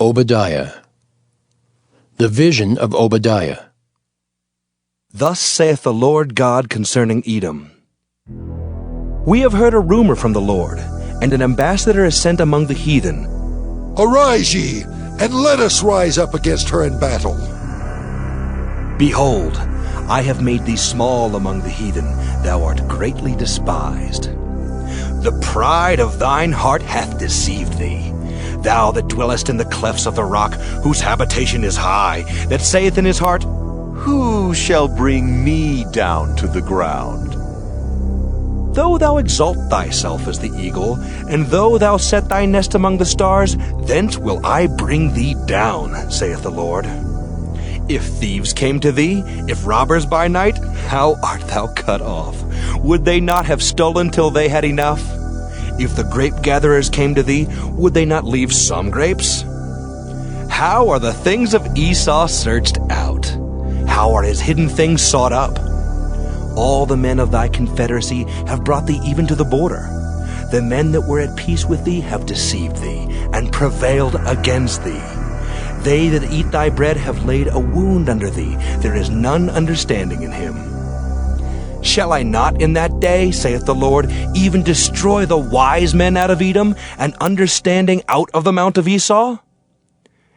Obadiah. The vision of Obadiah. Thus saith the Lord God concerning Edom. We have heard a rumor from the Lord, and an ambassador is sent among the heathen. Arise ye, and let us rise up against her in battle. Behold, I have made thee small among the heathen, thou art greatly despised. The pride of thine heart hath deceived thee. Thou that dwellest in the clefts of the rock, whose habitation is high, that saith in his heart, Who shall bring me down to the ground? Though thou exalt thyself as the eagle, and though thou set thy nest among the stars, thence will I bring thee down, saith the Lord. If thieves came to thee, if robbers by night, how art thou cut off? Would they not have stolen till they had enough? If the grape gatherers came to thee, would they not leave some grapes? How are the things of Esau searched out? How are his hidden things sought up? All the men of thy confederacy have brought thee even to the border. The men that were at peace with thee have deceived thee, and prevailed against thee. They that eat thy bread have laid a wound under thee. There is none understanding in him. Shall I not in that day, saith the Lord, even destroy the wise men out of Edom, and understanding out of the mount of Esau?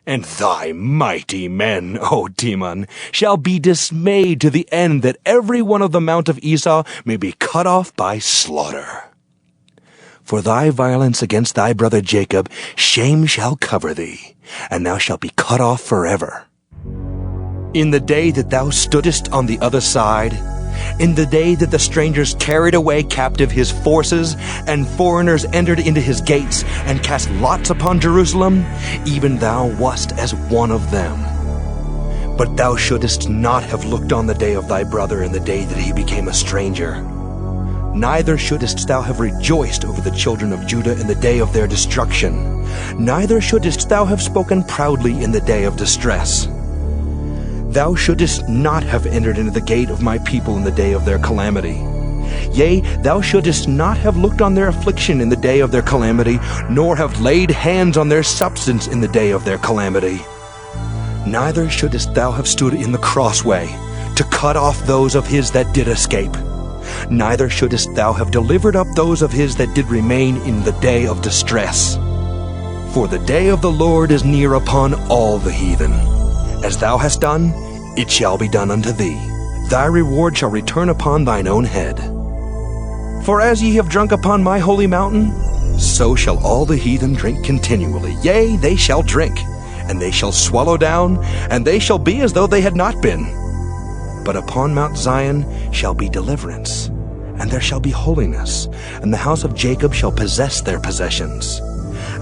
And thy mighty men, O Teman, shall be dismayed to the end that every one of the mount of Esau may be cut off by slaughter. For thy violence against thy brother Jacob, shame shall cover thee, and thou shalt be cut off forever. In the day that thou stoodest on the other side, in the day that the strangers carried away captive his forces, and foreigners entered into his gates, and cast lots upon Jerusalem, even thou wast as one of them. But thou shouldest not have looked on the day of thy brother in the day that he became a stranger. Neither shouldest thou have rejoiced over the children of Judah in the day of their destruction. Neither shouldest thou have spoken proudly in the day of distress. Thou shouldest not have entered into the gate of my people in the day of their calamity. Yea, thou shouldest not have looked on their affliction in the day of their calamity, nor have laid hands on their substance in the day of their calamity. Neither shouldest thou have stood in the crossway, to cut off those of his that did escape. Neither shouldest thou have delivered up those of his that did remain in the day of distress. For the day of the Lord is near upon all the heathen. As thou hast done, it shall be done unto thee. Thy reward shall return upon thine own head. For as ye have drunk upon my holy mountain, so shall all the heathen drink continually. Yea, they shall drink, and they shall swallow down, and they shall be as though they had not been. But upon Mount Zion shall be deliverance, and there shall be holiness, and the house of Jacob shall possess their possessions.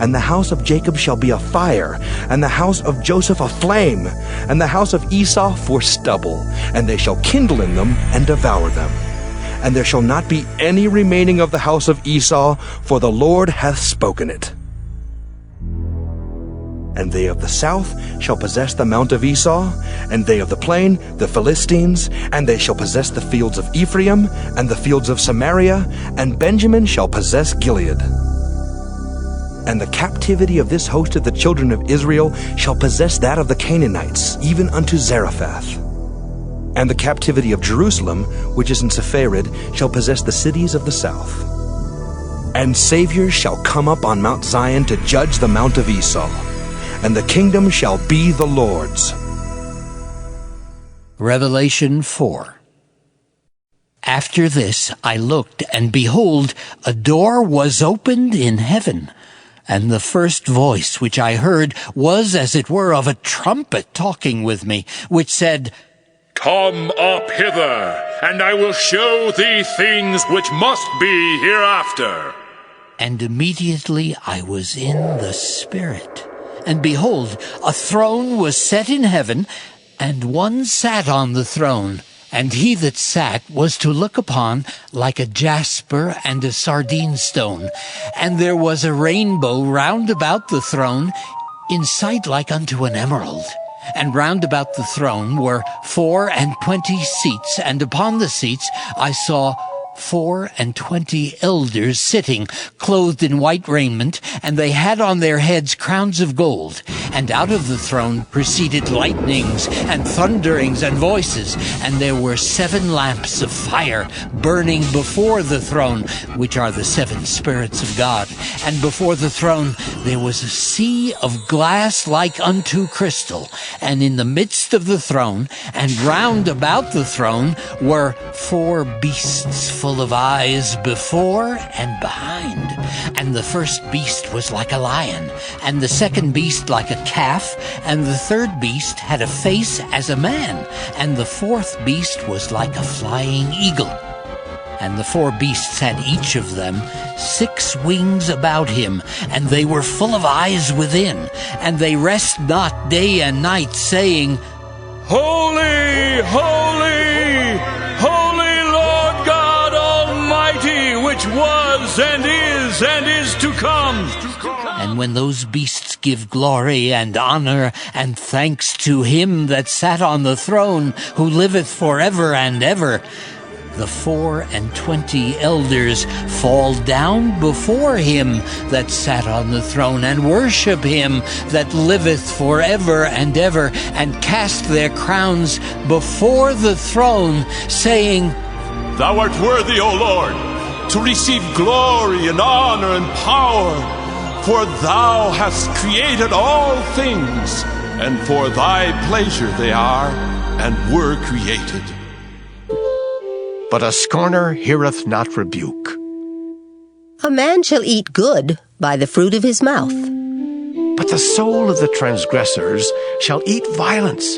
And the house of Jacob shall be a fire, and the house of Joseph a flame, and the house of Esau for stubble, and they shall kindle in them and devour them. And there shall not be any remaining of the house of Esau, for the Lord hath spoken it. And they of the south shall possess the mount of Esau, and they of the plain the Philistines, and they shall possess the fields of Ephraim, and the fields of Samaria, and Benjamin shall possess Gilead. And the captivity of this host of the children of Israel shall possess that of the Canaanites, even unto Zarephath. And the captivity of Jerusalem, which is in Sepharad, shall possess the cities of the south. And saviors shall come up on Mount Zion to judge the mount of Esau, and the kingdom shall be the Lord's. Revelation 4. After this I looked, and behold, a door was opened in heaven. And the first voice which I heard was as it were of a trumpet talking with me, which said, Come up hither, and I will show thee things which must be hereafter. And immediately I was in the Spirit. And behold, a throne was set in heaven, and one sat on the throne. And he that sat was to look upon like a jasper and a sardine stone. And there was a rainbow round about the throne, in sight like unto an emerald. And round about the throne were 24 seats, and upon the seats I saw 24 elders sitting, clothed in white raiment, and they had on their heads crowns of gold. And out of the throne proceeded lightnings and thunderings and voices, and there were 7 lamps of fire burning before the throne, which are the 7 spirits of God. And before the throne there was a sea of glass like unto crystal, and in the midst of the throne and round about the throne were 4 beasts full of eyes before and behind. And the first beast was like a lion, and the second beast like a calf, and the third beast had a face as a man, and the fourth beast was like a flying eagle. And the 4 beasts had each of them 6 wings about him, and they were full of eyes within, and they rest not day and night, saying, Holy, holy, holy Lord God Almighty, which was and is to come. And when those beasts give glory and honor and thanks to him that sat on the throne, who liveth forever and ever, the 24 elders fall down before him that sat on the throne, and worship him that liveth forever and ever, and cast their crowns before the throne, saying, Thou art worthy, O Lord, to receive glory and honor and power, for thou hast created all things, and for thy pleasure they are and were created. But a scorner heareth not rebuke. A man shall eat good by the fruit of his mouth. But the soul of the transgressors shall eat violence.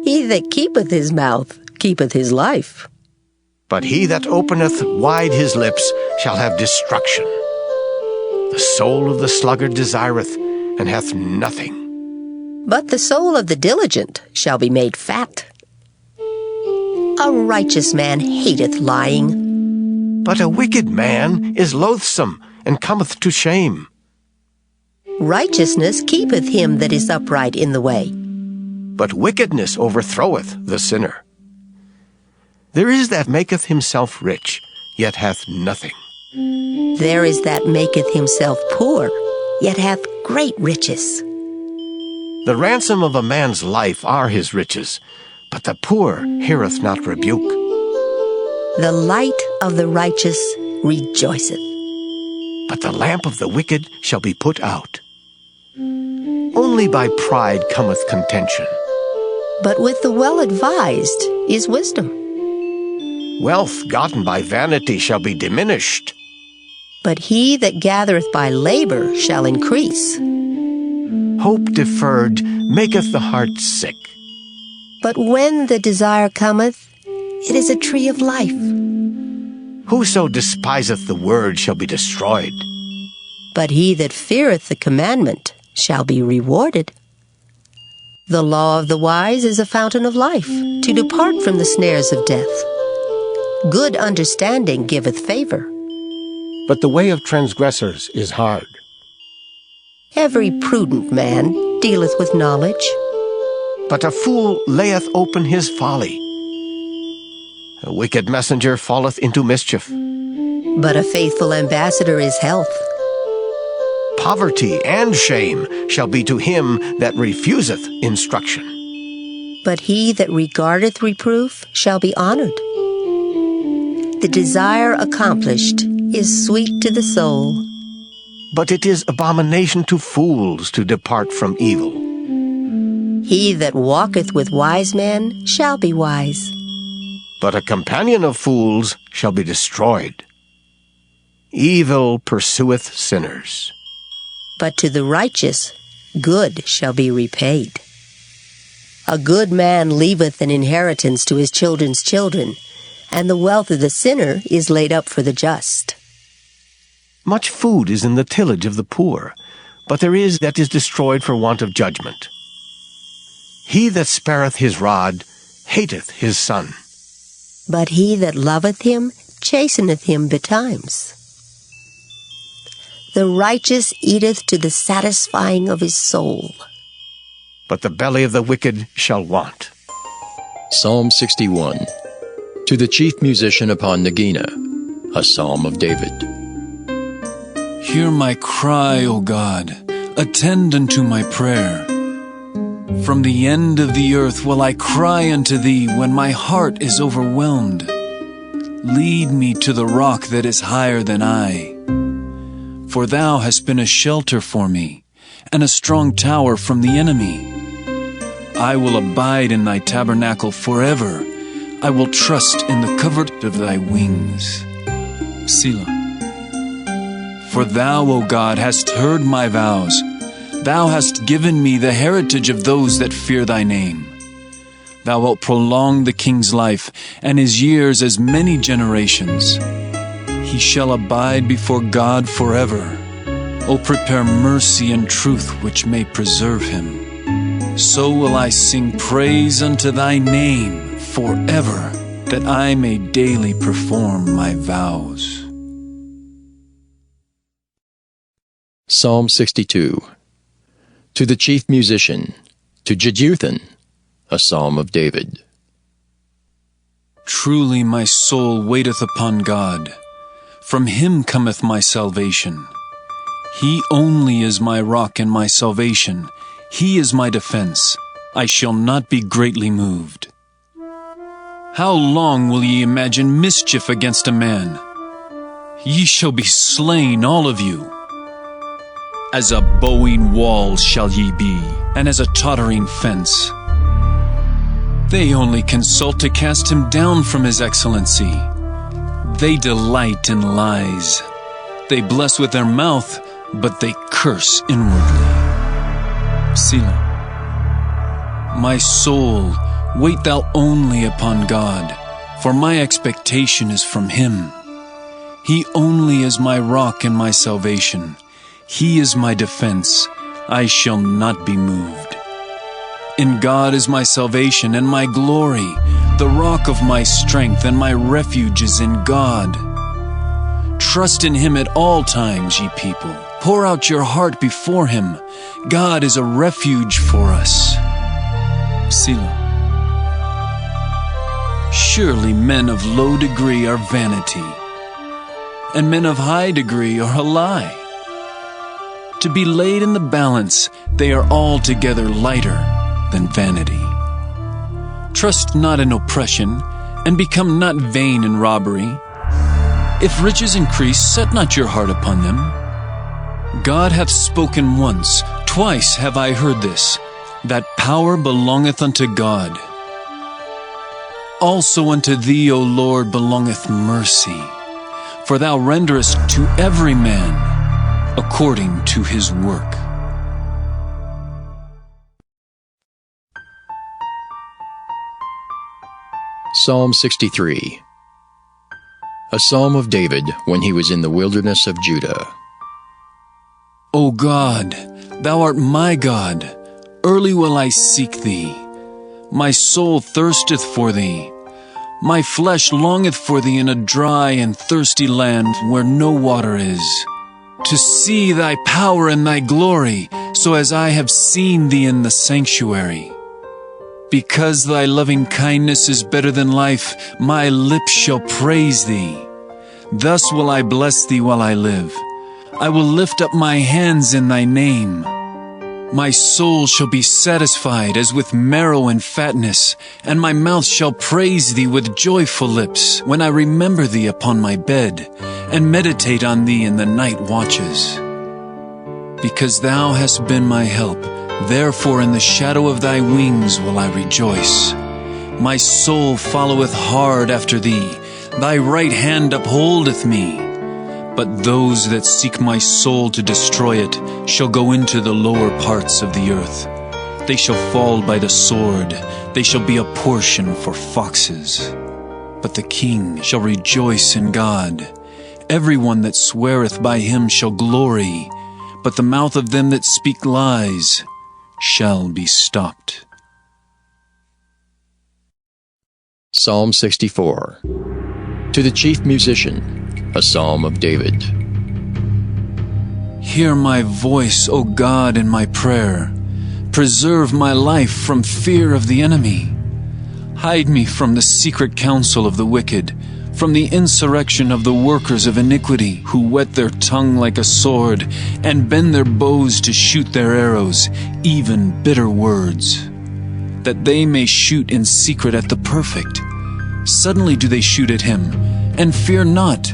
He that keepeth his mouth keepeth his life. But he that openeth wide his lips shall have destruction. The soul of the sluggard desireth, and hath nothing. But the soul of the diligent shall be made fat. A righteous man hateth lying. But a wicked man is loathsome, and cometh to shame. Righteousness keepeth him that is upright in the way. But wickedness overthroweth the sinner. There is that maketh himself rich, yet hath nothing. There is that maketh himself poor, yet hath great riches. The ransom of a man's life are his riches, but the poor heareth not rebuke. The light of the righteous rejoiceth. But the lamp of the wicked shall be put out. Only by pride cometh contention. But with the well-advised is wisdom. Wealth gotten by vanity shall be diminished. But he that gathereth by labor shall increase. Hope deferred maketh the heart sick. But when the desire cometh, it is a tree of life. Whoso despiseth the word shall be destroyed. But he that feareth the commandment shall be rewarded. The law of the wise is a fountain of life, to depart from the snares of death. Good understanding giveth favor. But the way of transgressors is hard. Every prudent man dealeth with knowledge. But a fool layeth open his folly. A wicked messenger falleth into mischief. But a faithful ambassador is health. Poverty and shame shall be to him that refuseth instruction. But he that regardeth reproof shall be honored. The desire accomplished is sweet to the soul. But it is abomination to fools to depart from evil. He that walketh with wise men shall be wise. But a companion of fools shall be destroyed. Evil pursueth sinners. But to the righteous good shall be repaid. A good man leaveth an inheritance to his children's children, and the wealth of the sinner is laid up for the just. Much food is in the tillage of the poor, but there is that is destroyed for want of judgment. He that spareth his rod hateth his son. But he that loveth him chasteneth him betimes. The righteous eateth to the satisfying of his soul. But the belly of the wicked shall want. Psalm 61. To the chief musician upon Nagina, a psalm of David. Hear my cry, O God, attend unto my prayer. From the end of the earth will I cry unto thee when my heart is overwhelmed. Lead me to the rock that is higher than I. For thou hast been a shelter for me, and a strong tower from the enemy. I will abide in thy tabernacle forever. I will trust in the covert of thy wings. Selah. For thou, O God, hast heard my vows. Thou hast given me the heritage of those that fear thy name. Thou wilt prolong the king's life, and his years as many generations. He shall abide before God forever. O prepare mercy and truth which may preserve him. So will I sing praise unto thy name forever, that I may daily perform my vows. Psalm 62. To the chief musician, to Jeduthun, a psalm of David. Truly my soul waiteth upon God. From him cometh my salvation. He only is my rock and my salvation. He is my defense. I shall not be greatly moved. How long will ye imagine mischief against a man? Ye shall be slain, all of you. As a bowing wall shall ye be, and as a tottering fence. They only consult to cast him down from his excellency. They delight in lies. They bless with their mouth, but they curse inwardly. Selah. My soul, wait thou only upon God, for my expectation is from him. He only is my rock and my salvation. He is my defense. I shall not be moved. In God is my salvation and my glory. The rock of my strength and my refuge is in God. Trust in him at all times, ye people. Pour out your heart before him. God is a refuge for us. Selah. Surely men of low degree are vanity, and men of high degree are a lie. To be laid in the balance, they are altogether lighter than vanity. Trust not in oppression, and become not vain in robbery. If riches increase, set not your heart upon them. God hath spoken once, twice have I heard this, that power belongeth unto God. Also unto thee, O Lord, belongeth mercy, for thou renderest to every man according to his work. Psalm 63. A psalm of David when he was in the wilderness of Judah. O God, thou art my God. Early will I seek thee. My soul thirsteth for thee. My flesh longeth for thee in a dry and thirsty land where no water is, to see thy power and thy glory, so as I have seen thee in the sanctuary. Because thy loving kindness is better than life, my lips shall praise thee. Thus will I bless thee while I live. I will lift up my hands in thy name. My soul shall be satisfied as with marrow and fatness, and my mouth shall praise thee with joyful lips, when I remember thee upon my bed, and meditate on thee in the night watches. Because thou hast been my help, therefore in the shadow of thy wings will I rejoice. My soul followeth hard after thee, thy right hand upholdeth me. But those that seek my soul to destroy it shall go into the lower parts of the earth. They shall fall by the sword, they shall be a portion for foxes. But the king shall rejoice in God. Everyone that sweareth by him shall glory, but the mouth of them that speak lies shall be stopped. Psalm 64. To the chief musician, a psalm of David. Hear my voice, O God, in my prayer. Preserve my life from fear of the enemy. Hide me from the secret counsel of the wicked, from the insurrection of the workers of iniquity, who whet their tongue like a sword, and bend their bows to shoot their arrows, even bitter words, that they may shoot in secret at the perfect. Suddenly do they shoot at him, and fear not.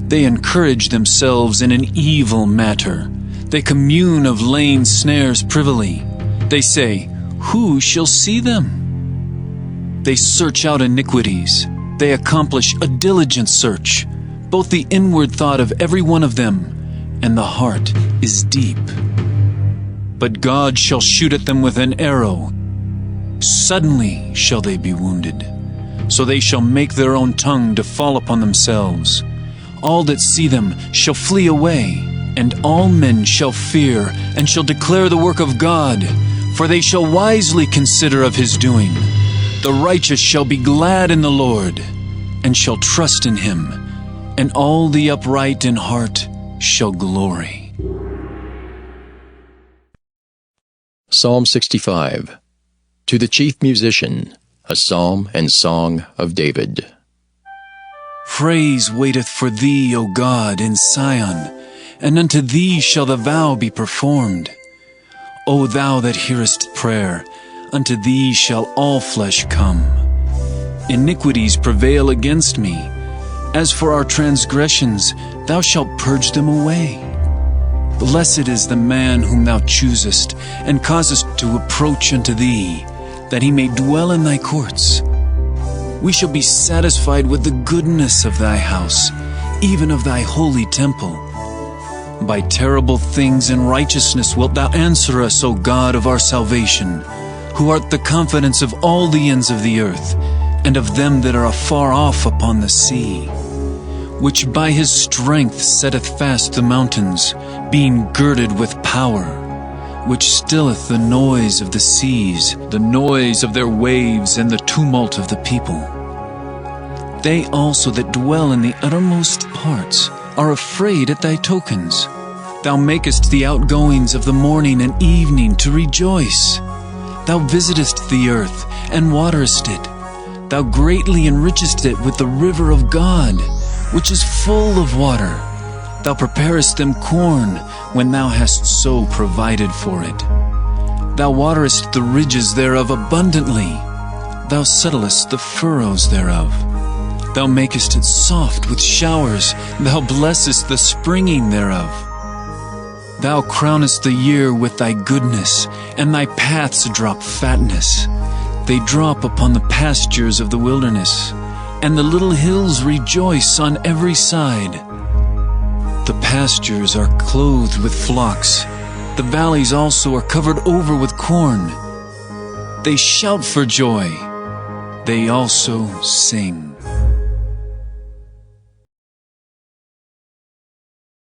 They encourage themselves in an evil matter. They commune of laying snares privily. They say, who shall see them? They search out iniquities. They accomplish a diligent search. Both the inward thought of every one of them and the heart is deep. But God shall shoot at them with an arrow. Suddenly shall they be wounded. So they shall make their own tongue to fall upon themselves. All that see them shall flee away, and all men shall fear, and shall declare the work of God, for they shall wisely consider of his doing. The righteous shall be glad in the Lord, and shall trust in him, and all the upright in heart shall glory. Psalm 65. To the chief musician, a psalm and song of David. Praise waiteth for thee, O God, in Sion, and unto thee shall the vow be performed. O thou that hearest prayer, unto thee shall all flesh come. Iniquities prevail against me. As for our transgressions, thou shalt purge them away. Blessed is the man whom thou choosest, and causest to approach unto thee, that he may dwell in thy courts. We shall be satisfied with the goodness of thy house, even of thy holy temple. By terrible things and righteousness wilt thou answer us, O God of our salvation, who art the confidence of all the ends of the earth, and of them that are afar off upon the sea, which by his strength setteth fast the mountains, being girded with power, which stilleth the noise of the seas, the noise of their waves, and the tumult of the people. They also that dwell in the uttermost parts are afraid at thy tokens. Thou makest the outgoings of the morning and evening to rejoice. Thou visitest the earth, and waterest it. Thou greatly enrichest it with the river of God, which is full of water. Thou preparest them corn, when thou hast so provided for it. Thou waterest the ridges thereof abundantly. Thou settlest the furrows thereof. Thou makest it soft with showers. Thou blessest the springing thereof. Thou crownest the year with thy goodness, and thy paths drop fatness. They drop upon the pastures of the wilderness, and the little hills rejoice on every side. The pastures are clothed with flocks. The valleys also are covered over with corn. They shout for joy. They also sing.